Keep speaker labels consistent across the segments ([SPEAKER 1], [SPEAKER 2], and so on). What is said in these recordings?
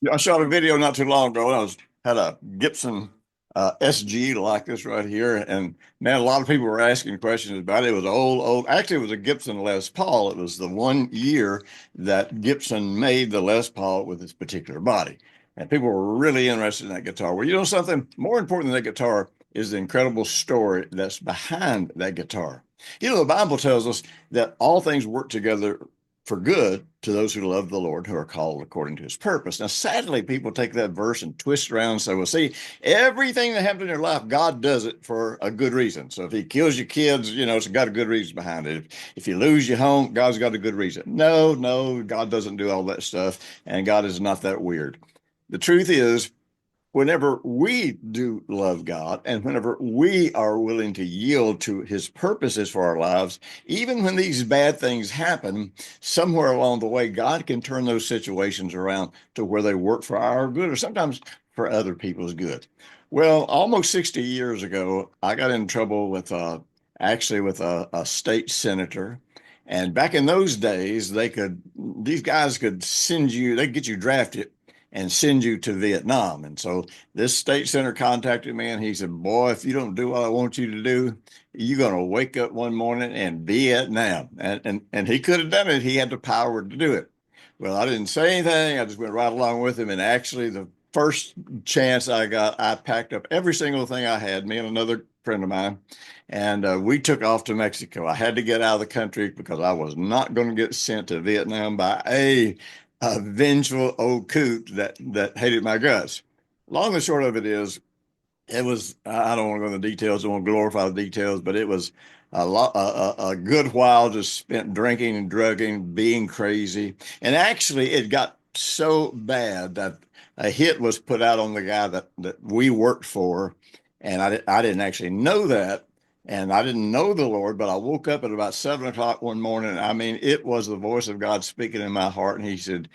[SPEAKER 1] Yeah, I shot a video not too long ago. I had a Gibson SG like this right here, and man, a lot of people were asking questions about it. It was old. Actually, it was a Gibson Les Paul. It was the one year that Gibson made the Les Paul with this particular body, and people were really interested in that guitar. Well, you know something more important than that guitar is the incredible story that's behind that guitar. You know, the Bible tells us that all things work together for good to those who love the Lord, who are called according to his purpose. Now, sadly, people take that verse and twist around and say, well, see, everything that happens in your life, God does it for a good reason. So if he kills your kids, you know, it's got a good reason behind it. If you lose your home, God's got a good reason. No, no, God doesn't do all that stuff, and God is not that weird. The truth is, whenever we do love God and whenever we are willing to yield to his purposes for our lives, even when these bad things happen, somewhere along the way, God can turn those situations around to where they work for our good or sometimes for other people's good. Well, almost 60 years ago, I got in trouble with actually with a state senator. And back in those days, these guys could they could get you drafted and send you to Vietnam. And so this state senator contacted me and he said, boy, if you don't do what I want you to do, you're going to wake up one morning in Vietnam. And he could have done it. He had the power to do it. Well, I didn't say anything. I just went right along with him. And actually, the first chance I got, I packed up every single thing I had, me and another friend of mine, and we took off to Mexico. I had to get out of the country because I was not going to get sent to Vietnam by a vengeful old coot that hated my guts. Long and short of it is, it was I don't want to go into the details. I don't want to glorify the details, but it was a good while just spent drinking and drugging, being crazy, and actually it got so bad that a hit was put out on the guy that we worked for, and I didn't actually know that. And I didn't know the Lord, but I woke up at about 7 o'clock one morning. I mean, it was the voice of God speaking in my heart. And he said,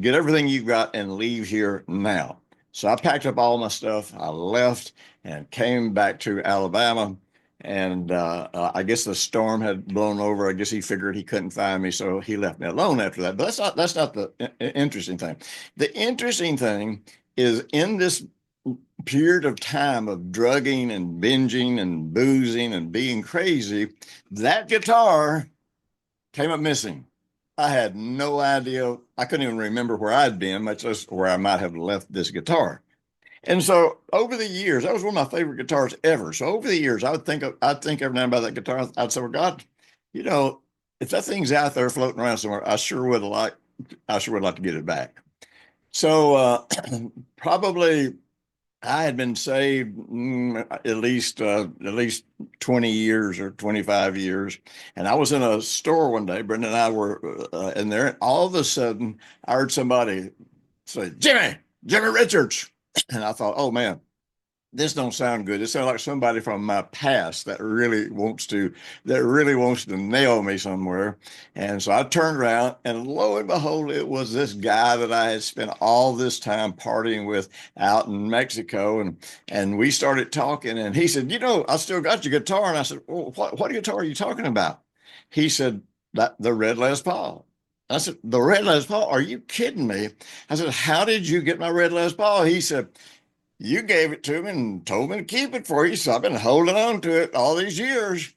[SPEAKER 1] get everything you've got and leave here now. So I packed up all my stuff. I left and came back to Alabama. And I guess the storm had blown over. I guess he figured he couldn't find me, so he left me alone after that. But that's not the interesting thing. The interesting thing is in this period of time of drugging and binging and boozing and being crazy, that guitar came up missing. I had no idea. I couldn't even remember where I'd been, much less where I might have left this guitar. And so over the years, that was one of my favorite guitars ever. So over the years, I'd think every now and then about that guitar. I'd say, well, God, you know, if that thing's out there floating around somewhere, I sure would like to get it back. So probably I had been saved at least 20 years or 25 years. And I was in a store one day, Brenda and I were in there, and all of a sudden I heard somebody say, Jimmy Richards. And I thought, oh man, this don't sound good. It sounds like somebody from my past that really wants to nail me somewhere. And so I turned around, and lo and behold, it was this guy that I had spent all this time partying with out in Mexico. And we started talking, and he said, I still got your guitar. And I said, well, what guitar are you talking about? He said, that the red Les Paul. I said, the red Les Paul? Are you kidding me? I said, how did you get my red Les Paul? He said, you gave it to me and told me to keep it for you. So I've been holding on to it all these years.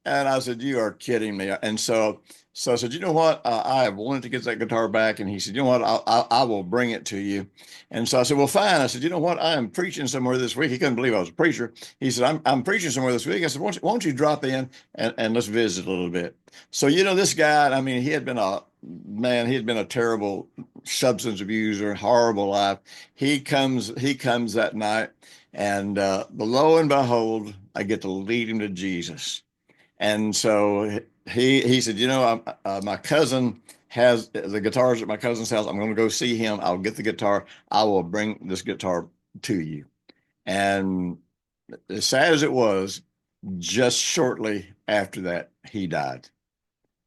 [SPEAKER 1] And I said, you are kidding me. And so I said, you know what? I have wanted to get that guitar back. And he said, you know what? I will bring it to you. And so I said, well, fine. I said, you know what? I am preaching somewhere this week. He couldn't believe I was a preacher. He said, I'm preaching somewhere this week. I said, why don't you drop in and let's visit a little bit? So, this guy, I mean, he had been a terrible substance abuser, horrible life. He comes that night, and lo and behold, I get to lead him to Jesus. And so he said, my cousin has the guitars at my cousin's house. I'm going to go see him. I'll get the guitar. I will bring this guitar to you. And as sad as it was, just shortly after that, he died.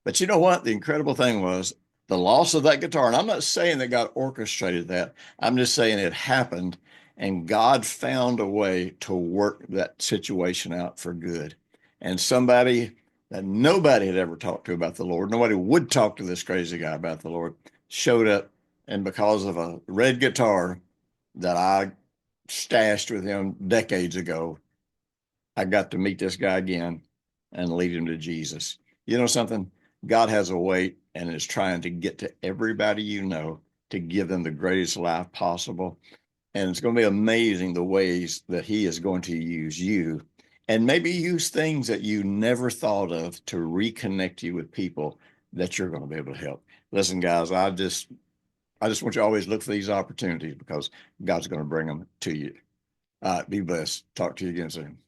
[SPEAKER 1] But you know what? The incredible thing was the loss of that guitar. And I'm not saying that God orchestrated that. I'm just saying it happened, and God found a way to work that situation out for good. And somebody that nobody had ever talked to about the Lord, nobody would talk to this crazy guy about the Lord, showed up And because of a red guitar that I stashed with him decades ago, I got to meet this guy again and lead him to Jesus. You know something? God has a way and is trying to get to everybody you know to give them the greatest life possible. And it's going to be amazing the ways that he is going to use you and maybe use things that you never thought of to reconnect you with people that you're going to be able to help. Listen, guys, I just want you to always look for these opportunities because God's going to bring them to you. Be blessed. Talk to you again soon.